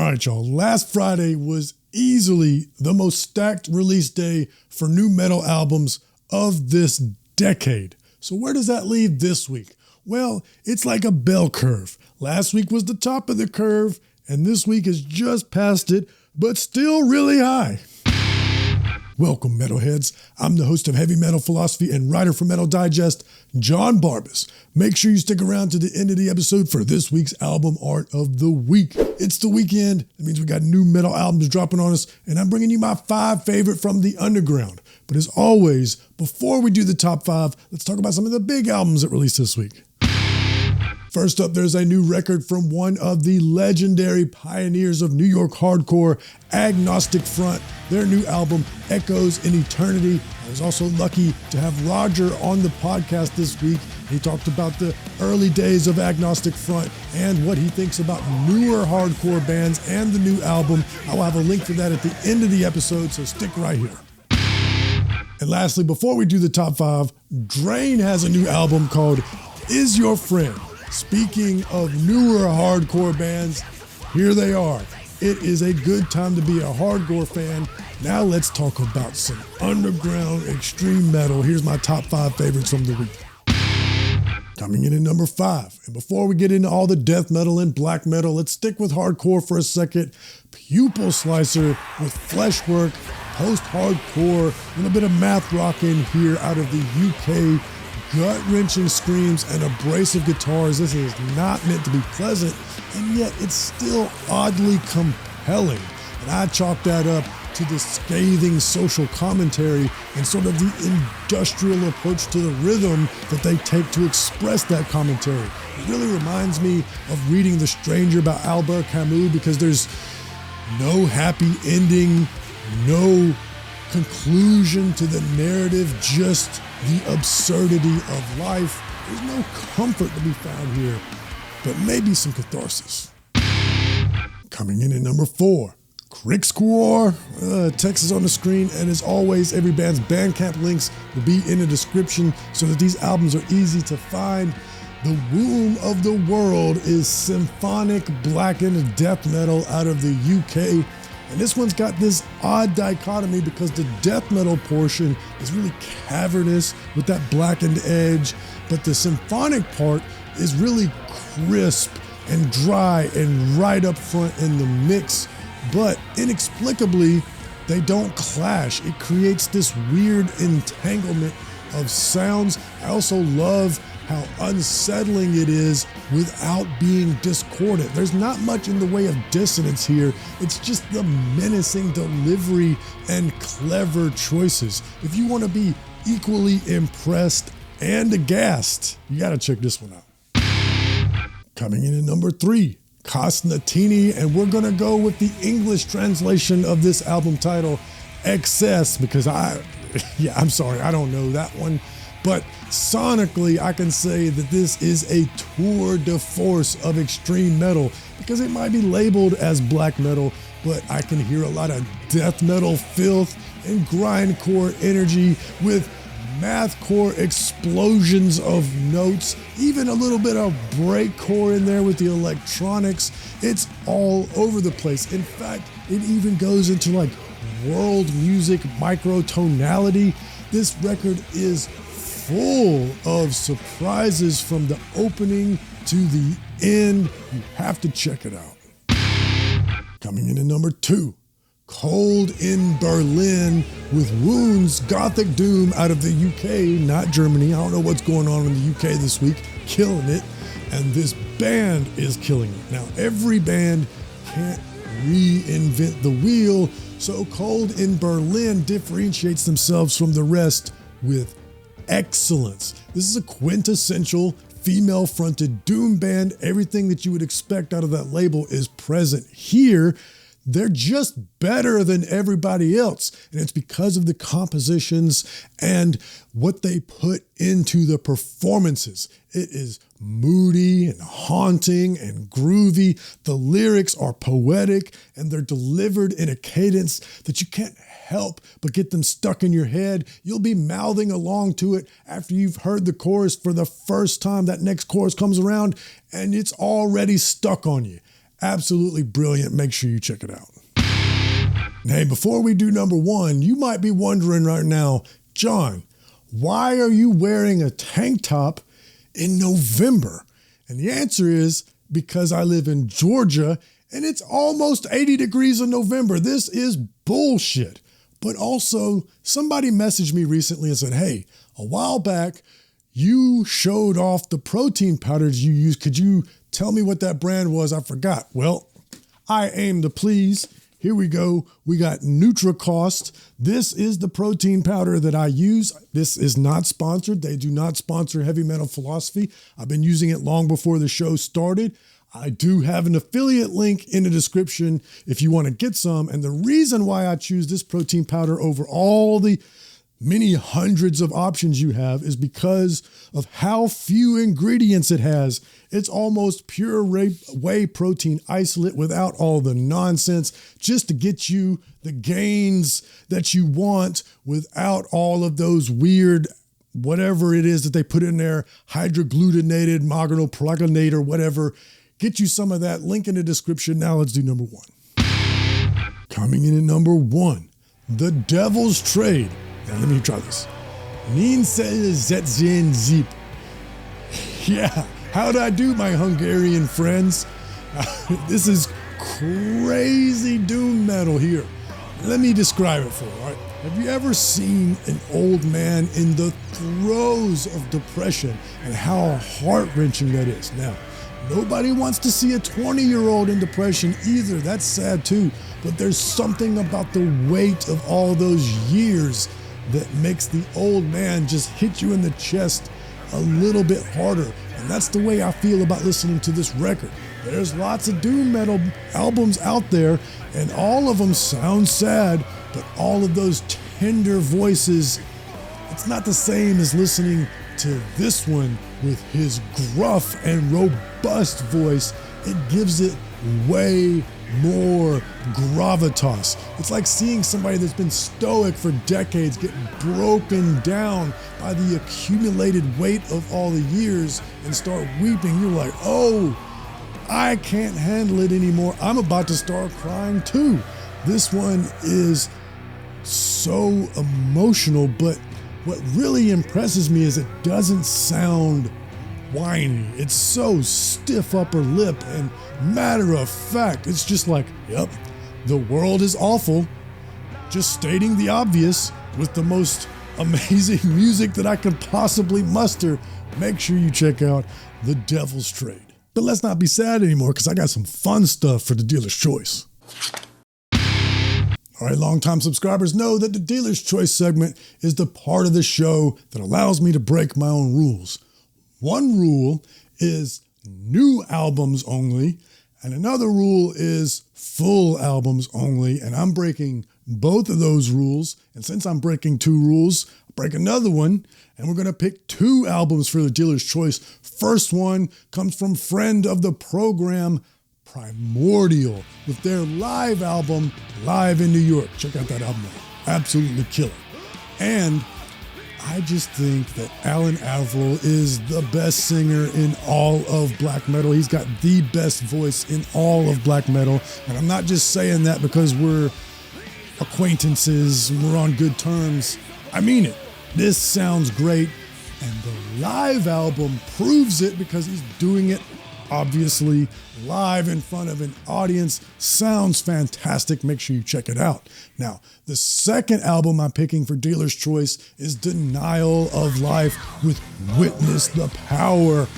All right, y'all. Last Friday was easily the most stacked release day for new metal albums of this decade. So where does that leave this week? Well, it's like a bell curve. Last week was the top of the curve, and this week is just past it, but still really high. Welcome, metalheads. I'm the host of Heavy Metal Philosophy and writer for Metal Digest, JonBarbas. Make sure you stick around to the end of the episode for this week's album art of the week. It's the weekend. That means we got new metal albums dropping on us, and I'm bringing you my 5 favorite from the underground. But as always, before we do the top 5, let's talk about some of the big albums that released this week. First up, there's a new record from one of the legendary pioneers of New York hardcore, Agnostic Front. Their new album, Echoes in Eternity. I was also lucky to have Roger on the podcast this week. He talked about the early days of Agnostic Front and what he thinks about newer hardcore bands and the new album. I will have a link for that at the end of the episode, so stick right here. And lastly, before we do the top 5, Drain has a new album called Is Your Friend. Speaking of newer hardcore bands, here they are. It is a good time to be a hardcore fan. Now let's talk about some underground extreme metal. Here's my top 5 favorites from the week. Coming in at number 5. And before we get into all the death metal and black metal, let's stick with hardcore for a second. Pupil Slicer with Fleshwork, post-hardcore, a little bit of math rock in here out of the UK. Gut-wrenching screams and abrasive guitars. This is not meant to be pleasant, and yet it's still oddly compelling. And I chalk that up to the scathing social commentary and sort of the industrial approach to the rhythm that they take to express that commentary. It really reminds me of reading The Stranger about Albert Camus, because there's no happy ending, no conclusion to the narrative, just the absurdity of life. There's no comfort to be found here, but maybe some catharsis. Coming in at number 4, Kriegskuor. Text is on the screen, and as always, every band's Bandcamp links will be in the description so that these albums are easy to find. The womb of the world is symphonic blackened death metal out of the UK. And this one's got this odd dichotomy because the death metal portion is really cavernous with that blackened edge, but the symphonic part is really crisp and dry and right up front in the mix. But inexplicably, they don't clash. It creates this weird entanglement of sounds. I also love how unsettling it is without being discordant. There's not much in the way of dissonance here. It's just the menacing delivery and clever choices. If you want to be equally impressed and aghast, you gotta check this one out. Coming in at number 3, Cosnatini, and we're gonna go with the English translation of this album title, Excess, because I'm sorry, I don't know that one. But sonically, I can say that this is a tour de force of extreme metal, because it might be labeled as black metal, but I can hear a lot of death metal filth and grindcore energy with mathcore explosions of notes, even a little bit of breakcore in there with the electronics. It's all over the place. In fact, it even goes into like world music microtonality. This record is full of surprises from the opening to the end. You have to check it out. Coming in at number 2, Cold in Berlin with Wounds, Gothic Doom out of the UK, not Germany. I don't know what's going on in the UK this week. Killing it. And this band is killing it. Now, every band can't reinvent the wheel, so Cold in Berlin differentiates themselves from the rest with excellence. This is a quintessential female-fronted doom band. Everything that you would expect out of that label is present here. They're just better than everybody else, and it's because of the compositions and what they put into the performances. It is moody and haunting and groovy. The lyrics are poetic, and they're delivered in a cadence that you can't help but get them stuck in your head. You'll be mouthing along to it after you've heard the chorus for the first time. That next chorus comes around, and it's already stuck on you. Absolutely brilliant. Make sure you check it out. Hey, before we do number one, you might be wondering right now, John, why are you wearing a tank top in November? And the answer is because I live in Georgia and it's almost 80 degrees in November. This is bullshit. But also, somebody messaged me recently and said, hey, a while back, you showed off the protein powders you use. Could you tell me what that brand was? I forgot. Well, I aim to please. Here we go. We got NutriCost. This is the protein powder that I use. This is not sponsored. They do not sponsor Heavy Metal Philosophy. I've been using it long before the show started. I do have an affiliate link in the description if you want to get some. And the reason why I choose this protein powder over all the many hundreds of options you have is because of how few ingredients it has. It's almost pure whey protein isolate without all the nonsense, just to get you the gains that you want without all of those weird, whatever it is that they put in there, hydroglutenated, monoglycinate or whatever. Get you some of that. Link in the description. Now let's do number one. Coming in at number one, The Devil's Trade. Now let me try this. Zip. Yeah, how'd I do, my Hungarian friends? This is crazy doom metal here. Let me describe it for you, all right? Have you ever seen an old man in the throes of depression and how heart-wrenching that is? Now, nobody wants to see a 20-year-old in depression either. That's sad too. But there's something about the weight of all those years that makes the old man just hit you in the chest a little bit harder. And that's the way I feel about listening to this record. There's lots of doom metal albums out there, and all of them sound sad, but all of those tender voices, it's not the same as listening to this one with his gruff and robust voice. It gives it way more gravitas. It's like seeing somebody that's been stoic for decades get broken down by the accumulated weight of all the years and start weeping. You're like, oh, I can't handle it anymore. I'm about to start crying too. This one is so emotional, but what really impresses me is it doesn't sound whiny. It's so stiff upper lip and matter of fact. It's just like, yep, the world is awful. Just stating the obvious with the most amazing music that I could possibly muster. Make sure you check out The Devil's Trade. But let's not be sad anymore because I got some fun stuff for the Dealer's Choice. All right, longtime subscribers know that the Dealer's Choice segment is the part of the show that allows me to break my own rules. One rule is new albums only, and another rule is full albums only, and I'm breaking both of those rules. And since I'm breaking two rules, I'll break another one, and we're going to pick two albums for the Dealer's Choice. First one comes from friend of the program, Primordial, with their live album, Live in New York. Check out that album out. Absolutely killer. And I just think that Alan Averill is the best singer in all of black metal. He's got the best voice in all of black metal. And I'm not just saying that because we're acquaintances and we're on good terms. I mean it. This sounds great. And the live album proves it because he's doing it, obviously, live in front of an audience. Sounds fantastic. Make sure you check it out. Now, the second album I'm picking for Dealer's Choice is Denial of Life with Witness the Power.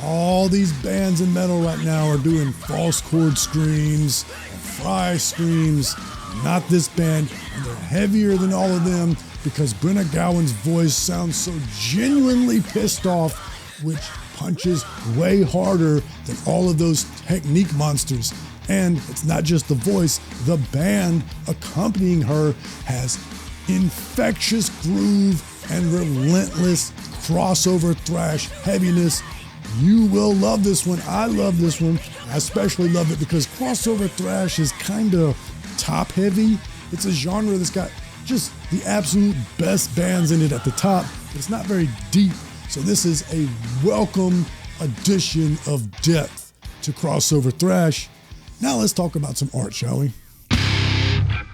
All these bands in metal right now are doing false chord screams, fry screams. Not this band. And they're heavier than all of them because Brenna Gowan's voice sounds so genuinely pissed off, which punches way harder than all of those technique monsters. And it's not just the voice, the band accompanying her has infectious groove and relentless crossover thrash heaviness. You will love this one. I love this one. I especially love it because crossover thrash is kind of top heavy. It's a genre that's got just the absolute best bands in it at the top, but it's not very deep. So this is a welcome addition of depth to crossover thrash. Now let's talk about some art, shall we?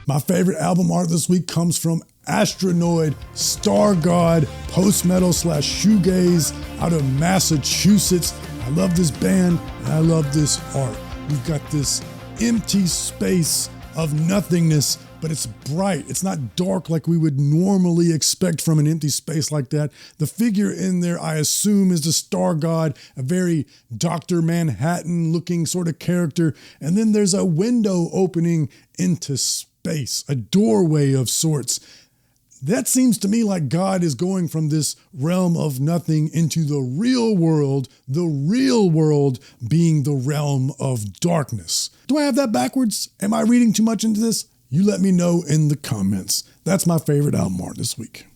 My favorite album art this week comes from Astronoid, Star God, post-metal / shoegaze out of Massachusetts. I love this band and I love this art. We've got this empty space of nothingness, but it's bright. It's not dark like we would normally expect from an empty space like that. The figure in there, I assume, is the Star God, a very Dr. Manhattan looking sort of character. And then there's a window opening into space, a doorway of sorts. That seems to me like God is going from this realm of nothing into the real world being the realm of darkness. Do I have that backwards? Am I reading too much into this? You let me know in the comments. That's my favorite album art this week.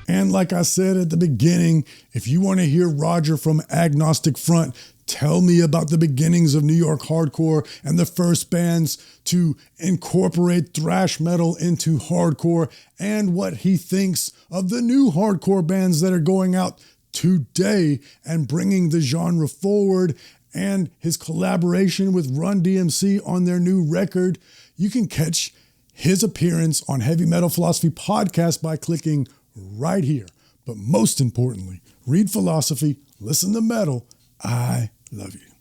And like I said at the beginning, if you want to hear Roger from Agnostic Front tell me about the beginnings of New York hardcore and the first bands to incorporate thrash metal into hardcore, and what he thinks of the new hardcore bands that are going out today and bringing the genre forward, and his collaboration with Run DMC on their new record, you can catch his appearance on Heavy Metal Philosophy Podcast by clicking right here. But most importantly, read philosophy, listen to metal. I love you.